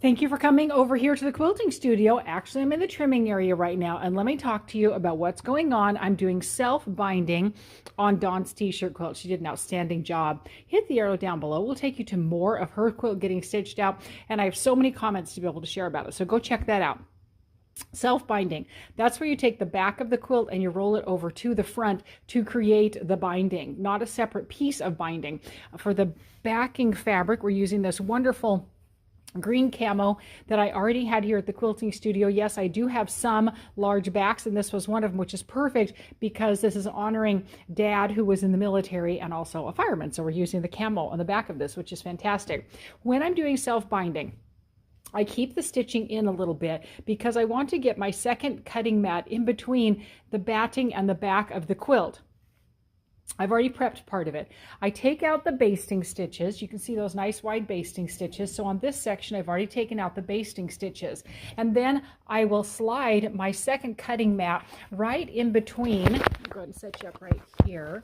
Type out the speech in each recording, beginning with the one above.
Thank you for coming over here to the quilting studio. Actually, I'm in the trimming area right now, and let me talk to you about what's going on. I'm doing self-binding on Dawn's t-shirt quilt. She did an outstanding job. Hit the arrow down below. We'll take you to more of her quilt getting stitched out, and I have so many comments to be able to share about it, so go check that out. Self-binding, that's where you take the back of the quilt and you roll it over to the front to create the binding, not a separate piece of binding. For the backing fabric, we're using this wonderful green camo that I already had here at the quilting studio. Yes, I do have some large backs, and this was one of them, which is perfect because this is honoring Dad, who was in the military and also a fireman. So we're using the camo on the back of this, which is fantastic. When I'm doing self-binding, I keep the stitching in a little bit because I want to get my second cutting mat in between the batting and the back of the quilt. I've already prepped part of it. I take out the basting stitches. You can see those nice wide basting stitches. So on this section, I've already taken out the basting stitches. And then I will slide my second cutting mat right in between. Go ahead and set you up right here.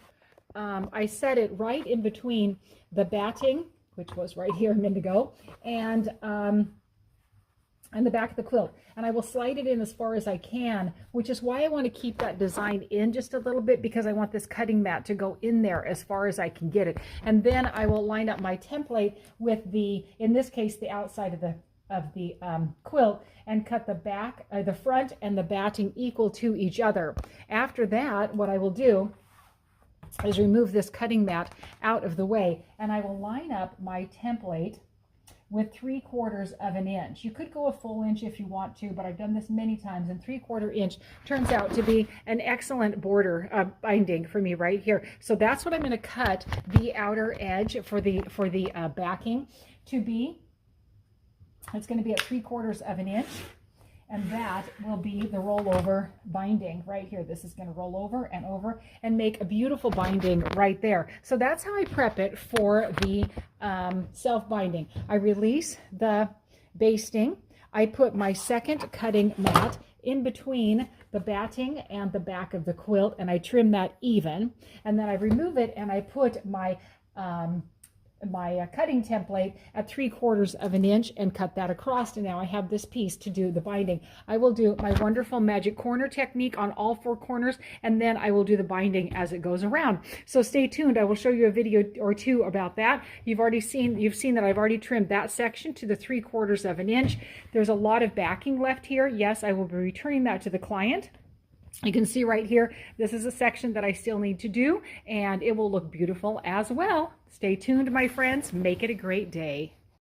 I set it right in between the batting, which was right here a minute ago, and the back of the quilt, and I will slide it in as far as I can, which is why I want to keep that design in just a little bit, because I want this cutting mat to go in there as far as I can get it. And then I will line up my template with the, in this case, the outside of the quilt, and cut the back, the front and the batting equal to each other. After that, what I will do is remove this cutting mat out of the way, and I will line up my template with 3/4 of an inch. You could go a full inch if you want to, but I've done this many times, and 3/4 inch turns out to be an excellent border binding for me right here. So that's what I'm going to cut the outer edge for the backing to be. It's going to be at 3/4 of an inch. And that will be the rollover binding right here. This is going to roll over and make a beautiful binding right there. So that's how I prep it for the self-binding. I release the basting. I put my second cutting mat in between the batting and the back of the quilt, and I trim that even. And then I remove it, and I put my cutting template at 3/4 of an inch and cut that across, and now I have this piece to do the binding. I will do my wonderful magic corner technique on all 4 corners, and then I will do the binding as it goes around. So stay tuned. I will show you a video or two about that. You've seen that I've already trimmed that section to the 3/4 of an inch. There's a lot of backing left here. Yes, I will be returning that to the client. You can see right here, this is a section that I still need to do, and it will look beautiful as well. Stay tuned, my friends. Make it a great day.